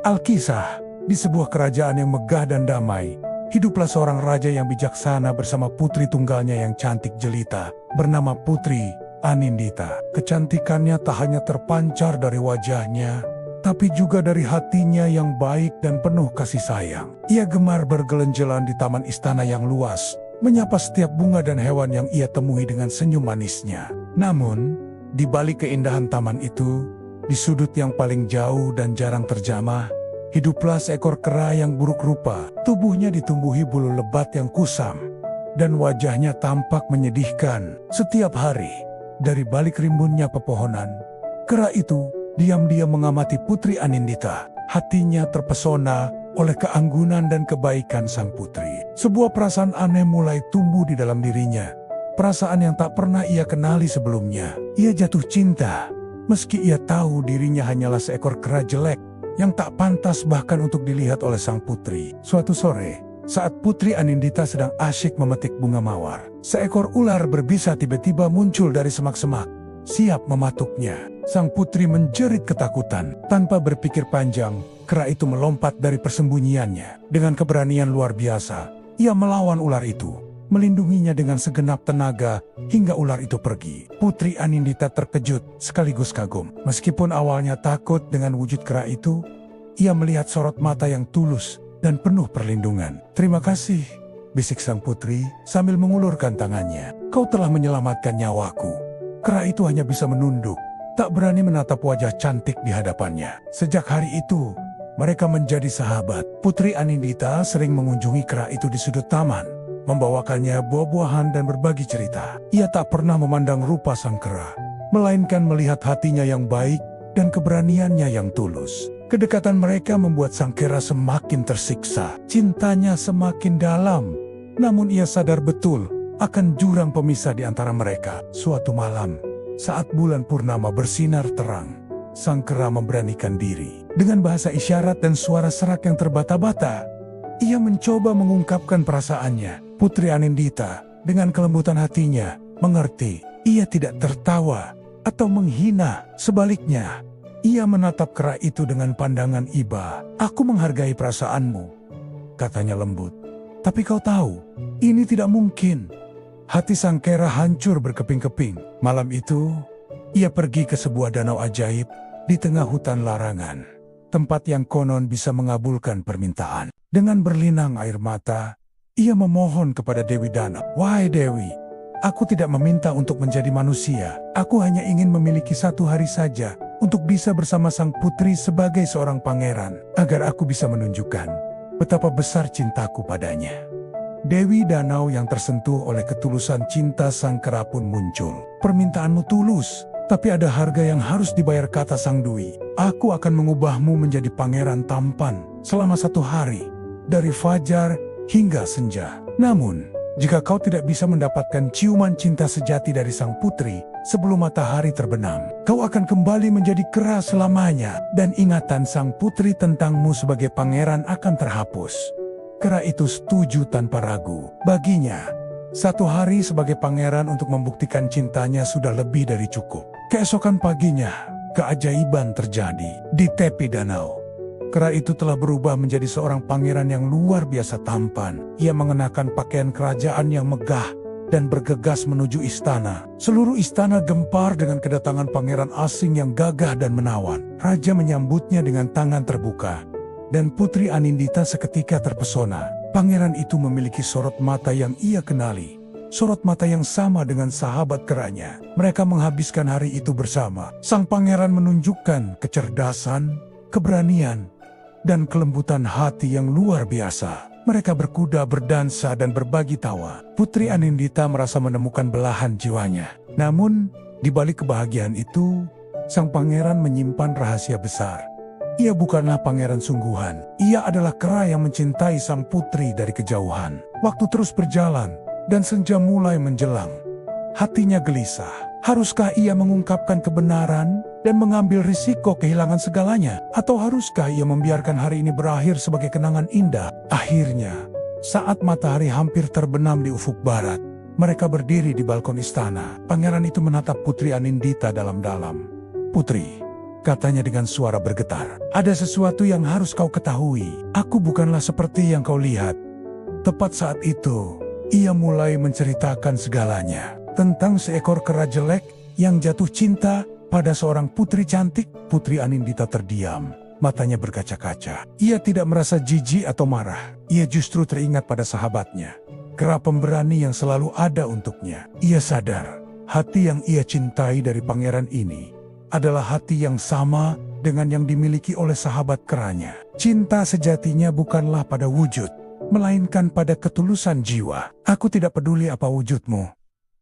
Alkisah, di sebuah kerajaan yang megah dan damai, hiduplah seorang raja yang bijaksana bersama putri tunggalnya yang cantik jelita, bernama Putri Anindita. Kecantikannya tak hanya terpancar dari wajahnya, tapi juga dari hatinya yang baik dan penuh kasih sayang. Ia gemar bergelenjelan di taman istana yang luas, menyapa setiap bunga dan hewan yang ia temui dengan senyum manisnya. Namun, di balik keindahan taman itu, di sudut yang paling jauh dan jarang terjamah, hiduplah seekor kera yang buruk rupa. Tubuhnya ditumbuhi bulu lebat yang kusam, dan wajahnya tampak menyedihkan. Setiap hari, dari balik rimbunnya pepohonan, kera itu diam-diam mengamati Putri Anindita. Hatinya terpesona oleh keanggunan dan kebaikan sang putri. Sebuah perasaan aneh mulai tumbuh di dalam dirinya. Perasaan yang tak pernah ia kenali sebelumnya. Ia jatuh cinta, meski ia tahu dirinya hanyalah seekor kera jelek yang tak pantas bahkan untuk dilihat oleh sang putri. Suatu sore, saat Putri Anindita sedang asyik memetik bunga mawar, seekor ular berbisa tiba-tiba muncul dari semak-semak, siap mematuknya. Sang putri menjerit ketakutan. Tanpa berpikir panjang, kera itu melompat dari persembunyiannya. Dengan keberanian luar biasa, ia melawan ular itu, melindunginya dengan segenap tenaga hingga ular itu pergi. Putri Anindita terkejut sekaligus kagum. Meskipun awalnya takut dengan wujud kera itu, ia melihat sorot mata yang tulus dan penuh perlindungan. "Terima kasih," bisik sang putri sambil mengulurkan tangannya. "Kau telah menyelamatkan nyawaku." Kera itu hanya bisa menunduk, tak berani menatap wajah cantik di hadapannya. Sejak hari itu, mereka menjadi sahabat. Putri Anindita sering mengunjungi kera itu di sudut taman, membawakannya buah-buahan dan berbagi cerita. Ia tak pernah memandang rupa sang kera, melainkan melihat hatinya yang baik dan keberaniannya yang tulus. Kedekatan mereka membuat sang kera semakin tersiksa. Cintanya semakin dalam, namun ia sadar betul akan jurang pemisah di antara mereka. Suatu malam, saat bulan purnama bersinar terang, sang kera memberanikan diri. Dengan bahasa isyarat dan suara serak yang terbata-bata, ia mencoba mengungkapkan perasaannya. Putri Anindita, dengan kelembutan hatinya, mengerti. Ia tidak tertawa atau menghina. Sebaliknya, ia menatap kera itu dengan pandangan iba. "Aku menghargai perasaanmu," katanya lembut. "Tapi kau tahu, ini tidak mungkin." Hati sang kera hancur berkeping-keping. Malam itu, ia pergi ke sebuah danau ajaib di tengah hutan larangan, tempat yang konon bisa mengabulkan permintaan. Dengan berlinang air mata, ia memohon kepada Dewi Danau. "Wahai Dewi, aku tidak meminta untuk menjadi manusia. Aku hanya ingin memiliki satu hari saja untuk bisa bersama sang putri sebagai seorang pangeran, agar aku bisa menunjukkan betapa besar cintaku padanya." Dewi Danau yang tersentuh oleh ketulusan cinta sang kera pun muncul. "Permintaanmu tulus, tapi ada harga yang harus dibayar," kata sang Dwi. "Aku akan mengubahmu menjadi pangeran tampan selama 1 hari, dari fajar hingga senja. Namun, jika kau tidak bisa mendapatkan ciuman cinta sejati dari sang putri sebelum matahari terbenam, kau akan kembali menjadi kera selamanya, dan ingatan sang putri tentangmu sebagai pangeran akan terhapus." Kera itu setuju tanpa ragu. Baginya, 1 hari sebagai pangeran untuk membuktikan cintanya sudah lebih dari cukup. Keesokan paginya, keajaiban terjadi. Di tepi danau, kera itu telah berubah menjadi seorang pangeran yang luar biasa tampan. Ia mengenakan pakaian kerajaan yang megah dan bergegas menuju istana. Seluruh istana gempar dengan kedatangan pangeran asing yang gagah dan menawan. Raja menyambutnya dengan tangan terbuka, dan Putri Anindita seketika terpesona. Pangeran itu memiliki sorot mata yang ia kenali, sorot mata yang sama dengan sahabat keranya. Mereka menghabiskan hari itu bersama. Sang pangeran menunjukkan kecerdasan, keberanian, dan kelembutan hati yang luar biasa. Mereka berkuda, berdansa, dan berbagi tawa. Putri Anindita merasa menemukan belahan jiwanya. Namun, di balik kebahagiaan itu, sang pangeran menyimpan rahasia besar. Ia bukanlah pangeran sungguhan. Ia adalah kera yang mencintai sang putri dari kejauhan. Waktu terus berjalan, dan senja mulai menjelang. Hatinya gelisah. Haruskah ia mengungkapkan kebenaran dan mengambil risiko kehilangan segalanya? Atau haruskah ia membiarkan hari ini berakhir sebagai kenangan indah? Akhirnya, saat matahari hampir terbenam di ufuk barat, mereka berdiri di balkon istana. Pangeran itu menatap Putri Anindita dalam-dalam. "Putri, katanya dengan suara bergetar. Ada sesuatu yang harus kau ketahui. Aku bukanlah seperti yang kau lihat. Tepat saat itu, ia mulai menceritakan segalanya. Tentang seekor kera jelek yang jatuh cinta pada seorang putri cantik. Putri Anindita terdiam. Matanya berkaca-kaca. Ia tidak merasa jijik atau marah. Ia justru teringat pada sahabatnya. Kera pemberani yang selalu ada untuknya. Ia sadar, hati yang ia cintai dari pangeran ini adalah hati yang sama dengan yang dimiliki oleh sahabat keranya. Cinta sejatinya bukanlah pada wujud, melainkan pada ketulusan jiwa. Aku tidak peduli apa wujudmu,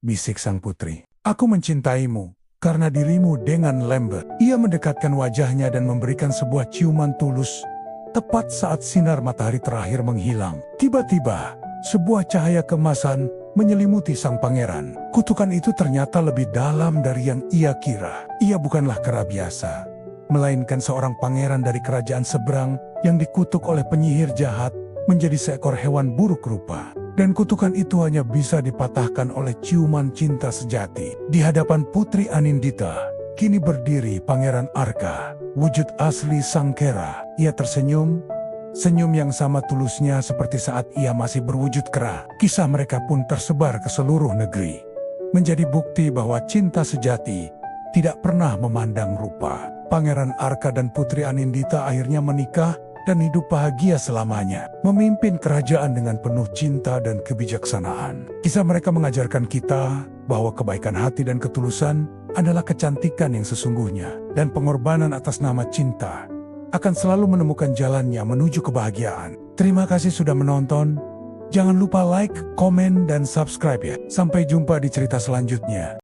bisik sang putri. Aku mencintaimu karena dirimu dengan lembut. Ia mendekatkan wajahnya dan memberikan sebuah ciuman tulus. Tepat saat sinar matahari terakhir menghilang, tiba-tiba sebuah cahaya keemasan menyelimuti sang pangeran. Kutukan itu ternyata lebih dalam dari yang ia kira. Ia bukanlah kera biasa, melainkan seorang pangeran dari kerajaan seberang yang dikutuk oleh penyihir jahat menjadi seekor hewan buruk rupa. Dan kutukan itu hanya bisa dipatahkan oleh ciuman cinta sejati. Di hadapan Putri Anindita, kini berdiri Pangeran Arka, wujud asli sang kera. Ia tersenyum, senyum yang sama tulusnya seperti saat ia masih berwujud kera. Kisah mereka pun tersebar ke seluruh negeri, menjadi bukti bahwa cinta sejati tidak pernah memandang rupa. Pangeran Arka dan Putri Anindita akhirnya menikah dan hidup bahagia selamanya, memimpin kerajaan dengan penuh cinta dan kebijaksanaan. Kisah mereka mengajarkan kita bahwa kebaikan hati dan ketulusan adalah kecantikan yang sesungguhnya, dan pengorbanan atas nama cinta akan selalu menemukan jalannya menuju kebahagiaan. Terima kasih sudah menonton. Jangan lupa like, komen, dan subscribe ya. Sampai jumpa di cerita selanjutnya.